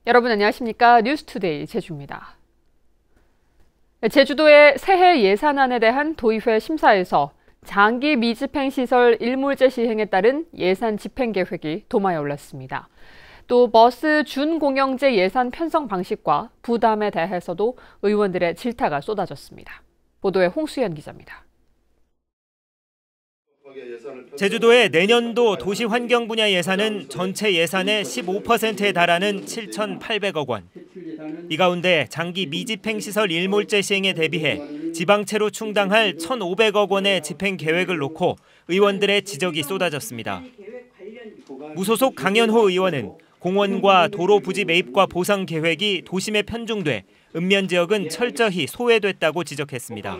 여러분 안녕하십니까? 뉴스투데이 제주입니다. 제주도의 새해 예산안에 대한 도의회 심사에서 장기 미집행시설 일몰제 시행에 따른 예산 집행 계획이 도마에 올랐습니다. 또 버스 준공영제 예산 편성 방식과 부담에 대해서도 의원들의 질타가 쏟아졌습니다. 보도에 홍수연 기자입니다. 제주도의 내년도 도시환경 분야 예산은 전체 예산의 15%에 달하는 7,800억 원. 이 가운데 장기 미집행시설 일몰제 시행에 대비해 지방채로 충당할 1,500억 원의 집행 계획을 놓고 의원들의 지적이 쏟아졌습니다. 무소속 강연호 의원은 공원과 도로 부지 매입과 보상 계획이 도심에 편중돼 읍면 지역은 철저히 소외됐다고 지적했습니다.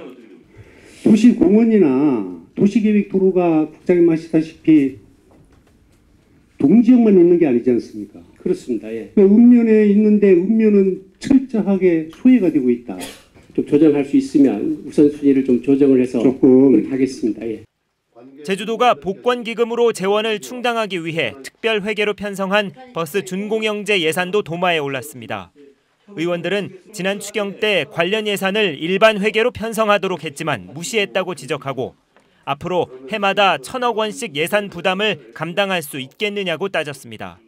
도시 공원이나 도시계획 도로가 국장님 아시다시피 동지역만 있는 게 아니지 않습니까? 그렇습니다. 예. 읍면에 있는데 읍면은 철저하게 소외가 되고 있다. 좀 조정할 수 있으면 우선순위를 좀 조정을 해서 그렇게 하겠습니다. 예. 제주도가 복권기금으로 재원을 충당하기 위해 특별회계로 편성한 버스 준공영제 예산도 도마에 올랐습니다. 의원들은 지난 추경 때 관련 예산을 일반 회계로 편성하도록 했지만 무시했다고 지적하고 앞으로 해마다 1,000억 원씩 예산 부담을 감당할 수 있겠느냐고 따졌습니다.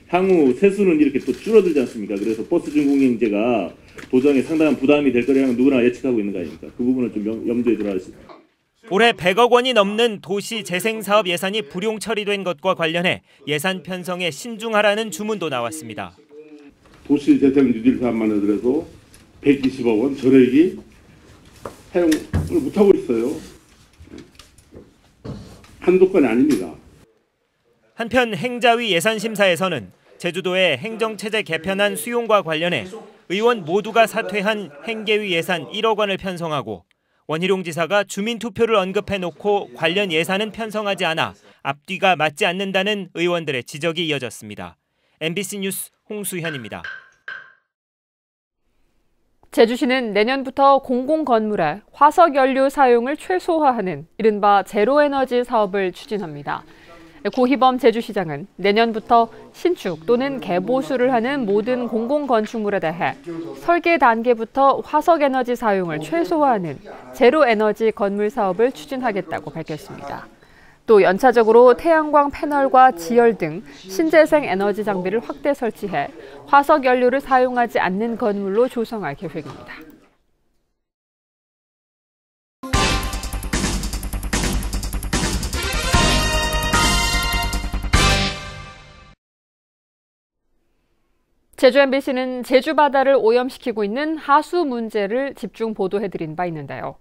향후 세수는 이렇게 또 줄어들지 않습니까? 그래서 버스 준공영제가 도정에 상당한 부담이 될 거라는 누구나 예측하고 있는 거 아닙니까? 그 부분을 좀 염두에 두라 하십니다. 올해 100억 원이 넘는 도시 재생사업 예산이 불용 처리된 것과 관련해 예산 편성에 신중하라는 주문도 나왔습니다. 도시재생뉴딜 사업만 하더라도 120억 원 전액이 사용을 못하고 있어요. 한도 건이 아닙니다. 한편 행자위 예산심사에서는 제주도의 행정체제 개편안 수용과 관련해 의원 모두가 사퇴한 행계위 예산 1억 원을 편성하고 원희룡 지사가 주민투표를 언급해놓고 관련 예산은 편성하지 않아 앞뒤가 맞지 않는다는 의원들의 지적이 이어졌습니다. MBC 뉴스 홍수현입니다. 제주시는 내년부터 공공건물에 화석연료 사용을 최소화하는 이른바 제로에너지 사업을 추진합니다. 고희범 제주시장은 내년부터 신축 또는 개보수를 하는 모든 공공건축물에 대해 설계 단계부터 화석에너지 사용을 최소화하는 제로에너지 건물 사업을 추진하겠다고 밝혔습니다. 또 연차적으로 태양광 패널과 지열 등 신재생 에너지 장비를 확대 설치해 화석연료를 사용하지 않는 건물로 조성할 계획입니다. 제주 MBC는 제주 바다를 오염시키고 있는 하수 문제를 집중 보도해드린 바 있는데요.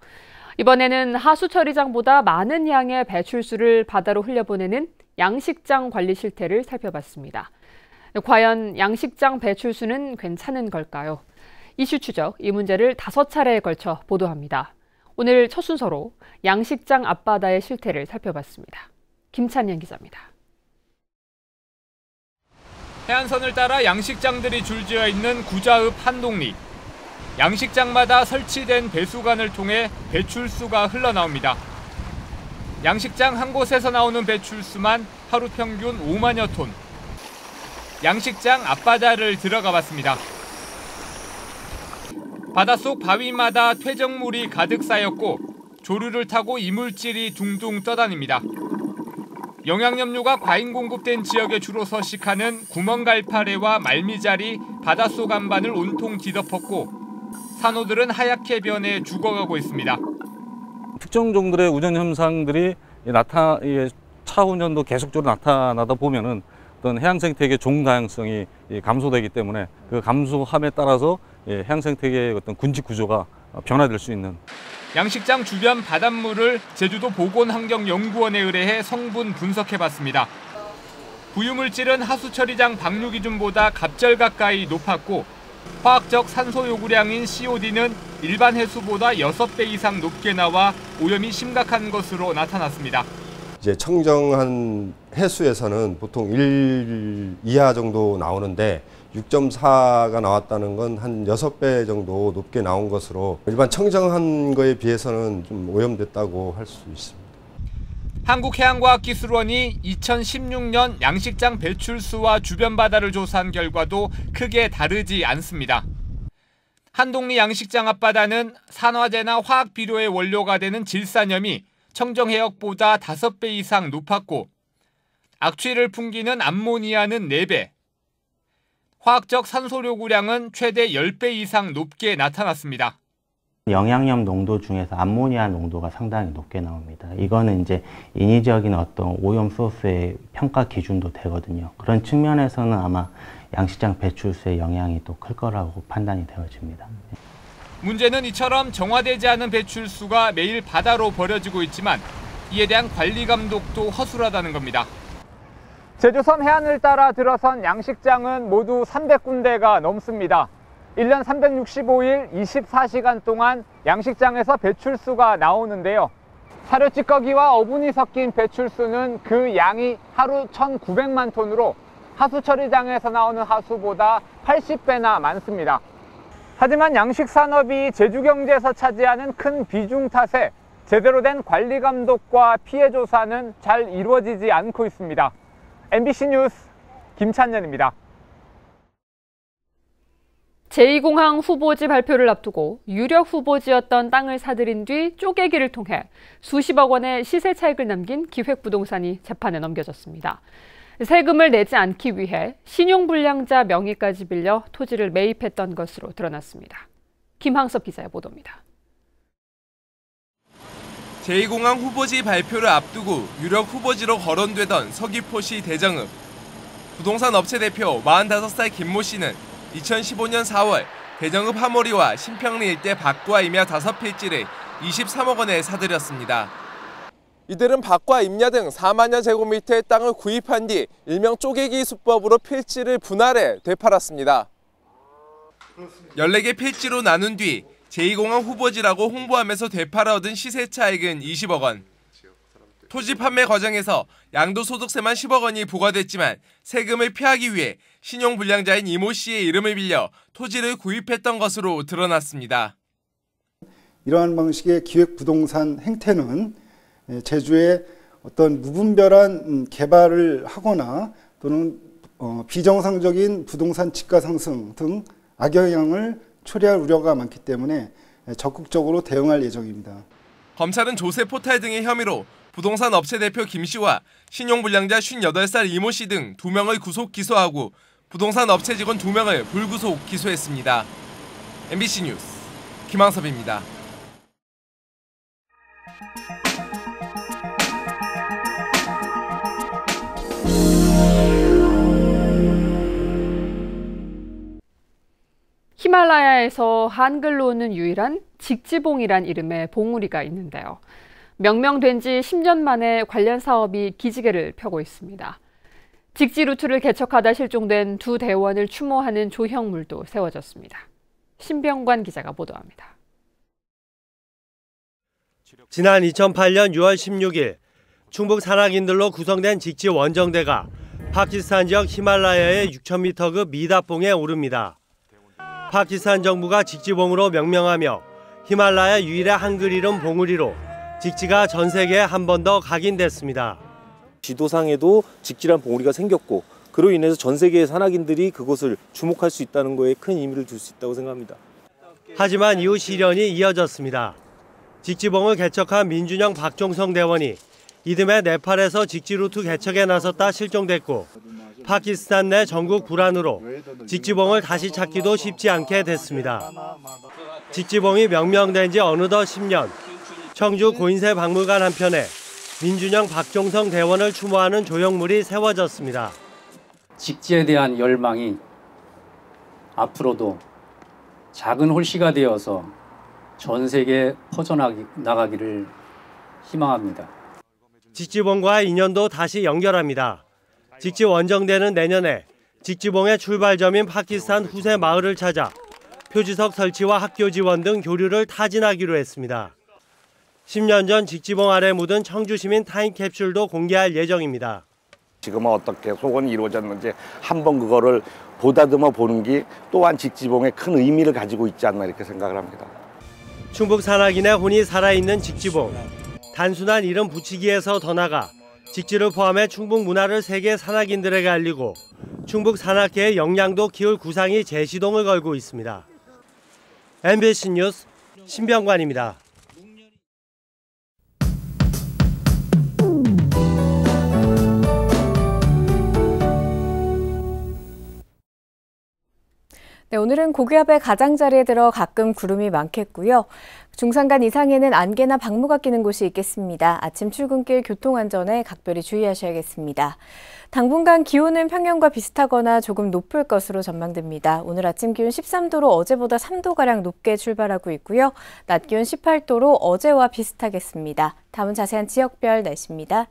이번에는 하수 처리장보다 많은 양의 배출수를 바다로 흘려보내는 양식장 관리 실태를 살펴봤습니다. 과연 양식장 배출수는 괜찮은 걸까요? 이슈 추적, 이 문제를 5차례에 걸쳐 보도합니다. 오늘 첫 순서로 양식장 앞바다의 실태를 살펴봤습니다. 김찬현 기자입니다. 해안선을 따라 양식장들이 줄지어 있는 구자읍 한동리. 양식장마다 설치된 배수관을 통해 배출수가 흘러나옵니다. 양식장 한 곳에서 나오는 배출수만 하루 평균 5만여 톤. 양식장 앞바다를 들어가 봤습니다. 바닷속 바위마다 퇴적물이 가득 쌓였고 조류를 타고 이물질이 둥둥 떠다닙니다. 영양염료가 과잉 공급된 지역에 주로 서식하는 구멍갈파래와 말미잘이 바닷속 안반을 온통 뒤덮었고 산호들은 하얗게 변해 죽어가고 있습니다. 특정 종들의 운전 현상들이 차 운전도 계속적으로 나타나다 보면은 어떤 해양 생태계 종 다양성이 감소되기 때문에 그 감소함에 따라서 해양 생태계의 어떤 군집 구조가 변화될 수 있는. 양식장 주변 바닷물을 제주도 보건환경연구원에 의뢰해 성분 분석해봤습니다. 부유물질은 하수처리장 방류 기준보다 갑절 가까이 높았고 화학적 산소 요구량인 COD는 일반 해수보다 6배 이상 높게 나와 오염이 심각한 것으로 나타났습니다. 이제 청정한 해수에서는 보통 1 이하 정도 나오는데 6.4가 나왔다는 건 한 6배 정도 높게 나온 것으로 일반 청정한 거에 비해서는 좀 오염됐다고 할 수 있습니다. 한국해양과학기술원이 2016년 양식장 배출수와 주변 바다를 조사한 결과도 크게 다르지 않습니다. 한동리 양식장 앞바다는 산화제나 화학비료의 원료가 되는 질산염이 청정해역보다 5배 이상 높았고 악취를 풍기는 암모니아는 4배, 화학적 산소 요구량은 최대 10배 이상 높게 나타났습니다. 영양염 농도 중에서 암모니아 농도가 상당히 높게 나옵니다. 이거는 이제 인위적인 어떤 오염 소스의 평가 기준도 되거든요. 그런 측면에서는 아마 양식장 배출수의 영향이 또 클 거라고 판단이 되어집니다. 문제는 이처럼 정화되지 않은 배출수가 매일 바다로 버려지고 있지만 이에 대한 관리 감독도 허술하다는 겁니다. 제주섬 해안을 따라 들어선 양식장은 모두 300군데가 넘습니다. 1년 365일 24시간 동안 양식장에서 배출수가 나오는데요. 사료 찌꺼기와 어분이 섞인 배출수는 그 양이 하루 1,900만 톤으로 하수 처리장에서 나오는 하수보다 80배나 많습니다. 하지만 양식산업이 제주경제에서 차지하는 큰 비중 탓에 제대로 된 관리 감독과 피해 조사는 잘 이루어지지 않고 있습니다. MBC 뉴스 김찬년입니다. 제2공항 후보지 발표를 앞두고 유력 후보지였던 땅을 사들인 뒤 쪼개기를 통해 수십억 원의 시세 차익을 남긴 기획부동산이 재판에 넘겨졌습니다. 세금을 내지 않기 위해 신용불량자 명의까지 빌려 토지를 매입했던 것으로 드러났습니다. 김항섭 기자의 보도입니다. 제2공항 후보지 발표를 앞두고 유력 후보지로 거론되던 서귀포시 대정읍. 부동산 업체 대표 45살 김모 씨는 2015년 4월 대정읍 하모리와 신평리 일대 밭과 임야 5필지를 23억 원에 사들였습니다. 이들은 밭과 임야 등 4만여 제곱미터의 땅을 구입한 뒤 일명 쪼개기 수법으로 필지를 분할해 되팔았습니다. 14개 필지로 나눈 뒤 제2공항 후보지라고 홍보하면서 되팔아 얻은 시세 차익은 20억 원. 토지 판매 과정에서 양도소득세만 10억 원이 부과됐지만 세금을 피하기 위해 신용불량자인 이모 씨의 이름을 빌려 토지를 구입했던 것으로 드러났습니다. 이러한 방식의 기획부동산 행태는 제주에 어떤 무분별한 개발을 하거나 또는 비정상적인 부동산 지가 상승 등 악영향을 초래할 우려가 많기 때문에 적극적으로 대응할 예정입니다. 검찰은 조세 포탈 등의 혐의로 부동산 업체 대표 김 씨와 신용불량자 58살 이모 씨 등 2명을 구속 기소하고 부동산 업체 직원 2명을 불구속 기소했습니다. MBC 뉴스 김항섭입니다. 히말라야에서 한글로는 유일한 직지봉이란 이름의 봉우리가 있는데요. 명명된 지 10년 만에 관련 사업이 기지개를 펴고 있습니다. 직지 루트를 개척하다 실종된 두 대원을 추모하는 조형물도 세워졌습니다. 신병관 기자가 보도합니다. 지난 2008년 6월 16일 충북 산악인들로 구성된 직지 원정대가 파키스탄 지역 히말라야의 6,000m급 미답봉에 오릅니다. 파키스탄 정부가 직지봉으로 명명하며 히말라야 유일의 한글 이름 봉우리로 직지가 전 세계에 한 번 더 각인됐습니다. 지도상에도 직지란 봉우리가 생겼고 그로 인해서 전 세계의 산악인들이 그것을 주목할 수 있다는 거에 큰 의미를 둘 수 있다고 생각합니다. 하지만 이후 시련이 이어졌습니다. 직지봉을 개척한 민준영 박종성 대원이 이듬해 네팔에서 직지 루트 개척에 나섰다 실종됐고 파키스탄 내 전국 불안으로 직지봉을 다시 찾기도 쉽지 않게 됐습니다. 직지봉이 명명된 지 어느덧 10년, 청주 고인세 박물관 한편에 민준영 박종성 대원을 추모하는 조형물이 세워졌습니다. 직지에 대한 열망이 앞으로도 작은 홀씨가 되어서 전 세계에 퍼져나가기를 희망합니다. 직지봉과의 인연도 다시 연결합니다. 직지 원정대는 내년에 직지봉의 출발점인 파키스탄 후세 마을을 찾아 표지석 설치와 학교 지원 등 교류를 타진하기로 했습니다. 10년 전 직지봉 아래 묻은 청주시민 타임캡슐도 공개할 예정입니다. 지금은 어떻게 속언이 이루어졌는지 한번 그거를 보다듬어 보는 게 또한 직지봉에 큰 의미를 가지고 있지 않나 이렇게 생각을 합니다. 충북 산악인의 혼이 살아있는 직지봉. 단순한 이름 붙이기에서 더 나가 직지를 포함해 충북 문화를 세계 산악인들에게 알리고 충북 산악계의 역량도 키울 구상이 재시동을 걸고 있습니다. MBC 뉴스 신병관입니다. 네, 오늘은 고기압의 가장자리에 들어 가끔 구름이 많겠고요. 중산간 이상에는 안개나 방무가 끼는 곳이 있겠습니다. 아침 출근길 교통안전에 각별히 주의하셔야겠습니다. 당분간 기온은 평년과 비슷하거나 조금 높을 것으로 전망됩니다. 오늘 아침 기온 13도로 어제보다 3도가량 높게 출발하고 있고요. 낮 기온 18도로 어제와 비슷하겠습니다. 다음은 자세한 지역별 날씨입니다.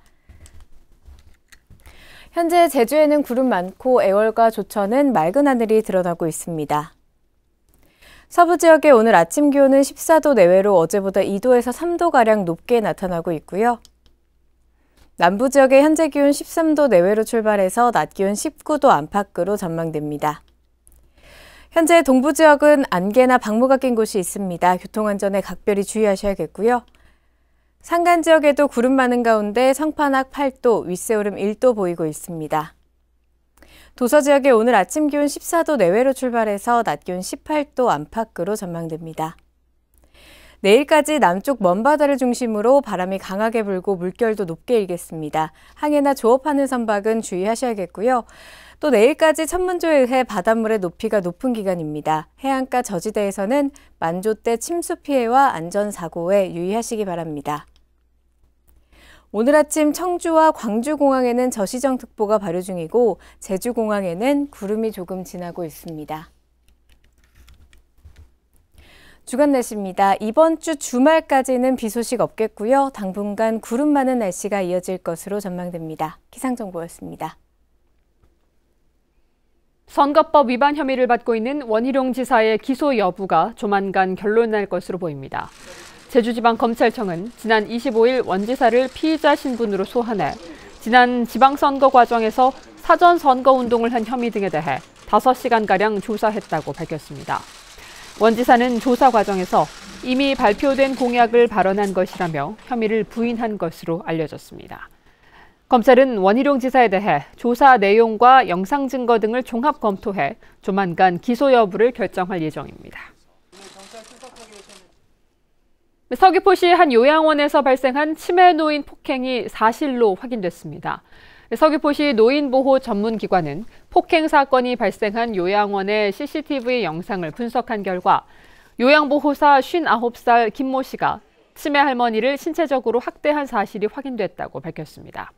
현재 제주에는 구름 많고 애월과 조천은 맑은 하늘이 드러나고 있습니다. 서부 지역의 오늘 아침 기온은 14도 내외로 어제보다 2도에서 3도가량 높게 나타나고 있고요. 남부 지역의 현재 기온 13도 내외로 출발해서 낮 기온 19도 안팎으로 전망됩니다. 현재 동부 지역은 안개나 방무가 낀 곳이 있습니다. 교통안전에 각별히 주의하셔야겠고요. 산간 지역에도 구름 많은 가운데 성판악 8도, 윗세오름 1도 보이고 있습니다. 도서 지역의 오늘 아침 기온 14도 내외로 출발해서 낮 기온 18도 안팎으로 전망됩니다. 내일까지 남쪽 먼바다를 중심으로 바람이 강하게 불고 물결도 높게 일겠습니다. 항해나 조업하는 선박은 주의하셔야겠고요. 또 내일까지 천문조에 의해 바닷물의 높이가 높은 기간입니다. 해안가 저지대에서는 만조대 침수 피해와 안전사고에 유의하시기 바랍니다. 오늘 아침 청주와 광주공항에는 저시정특보가 발효 중이고 제주공항에는 구름이 조금 지나고 있습니다. 주간 날씨입니다. 이번 주 주말까지는 비 소식 없겠고요. 당분간 구름 많은 날씨가 이어질 것으로 전망됩니다. 기상정보였습니다. 선거법 위반 혐의를 받고 있는 원희룡 지사의 기소 여부가 조만간 결론날 것으로 보입니다. 제주지방검찰청은 지난 25일 원 지사를 피의자 신분으로 소환해 지난 지방선거 과정에서 사전선거운동을 한 혐의 등에 대해 5시간가량 조사했다고 밝혔습니다. 원 지사는 조사 과정에서 이미 발표된 공약을 발언한 것이라며 혐의를 부인한 것으로 알려졌습니다. 검찰은 원희룡 지사에 대해 조사 내용과 영상 증거 등을 종합 검토해 조만간 기소 여부를 결정할 예정입니다. 서귀포시 한 요양원에서 발생한 치매 노인 폭행이 사실로 확인됐습니다. 서귀포시 노인보호 전문기관은 폭행 사건이 발생한 요양원의 CCTV 영상을 분석한 결과 요양보호사 59살 김모 씨가 치매 할머니를 신체적으로 학대한 사실이 확인됐다고 밝혔습니다.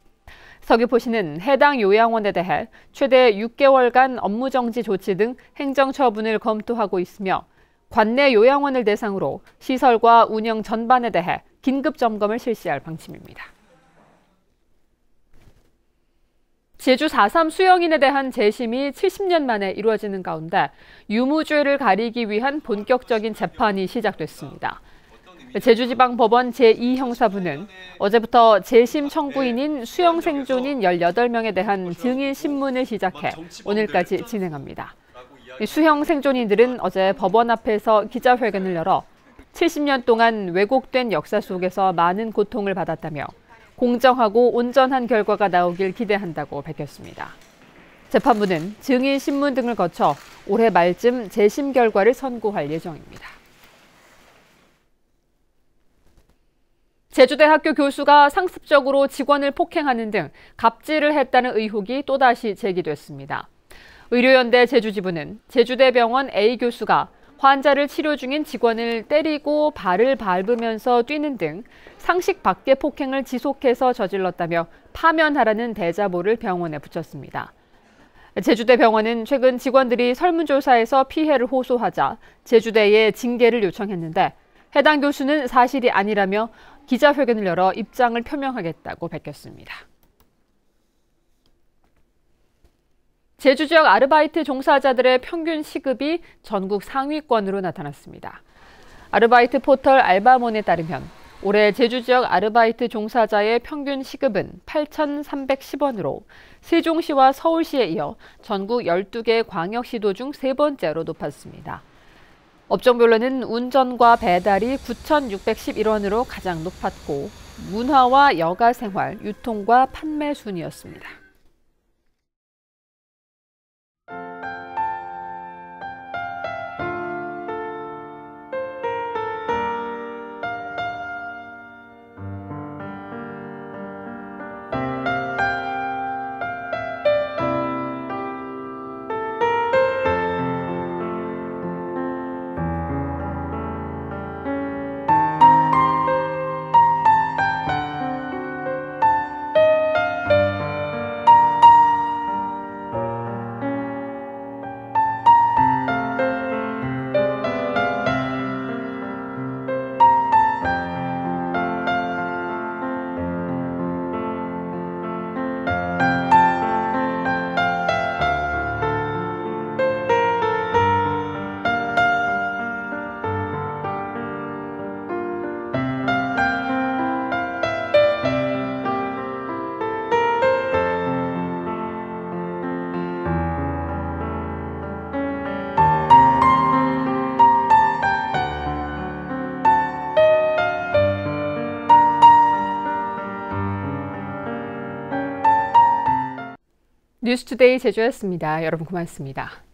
서귀포시는 해당 요양원에 대해 최대 6개월간 업무정지 조치 등 행정처분을 검토하고 있으며 관내 요양원을 대상으로 시설과 운영 전반에 대해 긴급 점검을 실시할 방침입니다. 제주 4.3 수영인에 대한 재심이 70년 만에 이루어지는 가운데 유무죄를 가리기 위한 본격적인 재판이 시작됐습니다. 제주지방법원 제2형사부는 어제부터 재심 청구인인 수영 생존인 18명에 대한 증인 신문을 시작해 오늘까지 진행합니다. 수형 생존인들은 어제 법원 앞에서 기자회견을 열어 70년 동안 왜곡된 역사 속에서 많은 고통을 받았다며 공정하고 온전한 결과가 나오길 기대한다고 밝혔습니다. 재판부는 증인 신문 등을 거쳐 올해 말쯤 재심 결과를 선고할 예정입니다. 제주대 학교 교수가 상습적으로 직원을 폭행하는 등 갑질을 했다는 의혹이 또다시 제기됐습니다. 의료연대 제주지부는 제주대병원 A 교수가 환자를 치료 중인 직원을 때리고 발을 밟으면서 뛰는 등 상식 밖의 폭행을 지속해서 저질렀다며 파면하라는 대자보를 병원에 붙였습니다. 제주대병원은 최근 직원들이 설문조사에서 피해를 호소하자 제주대에 징계를 요청했는데 해당 교수는 사실이 아니라며 기자회견을 열어 입장을 표명하겠다고 밝혔습니다. 제주 지역 아르바이트 종사자들의 평균 시급이 전국 상위권으로 나타났습니다. 아르바이트 포털 알바몬에 따르면 올해 제주 지역 아르바이트 종사자의 평균 시급은 8,310원으로 세종시와 서울시에 이어 전국 12개 광역시도 중 3번째로 높았습니다. 업종별로는 운전과 배달이 9,611원으로 가장 높았고 문화와 여가 생활, 유통과 판매 순이었습니다. 뉴스투데이 제주였습니다. 여러분 고맙습니다.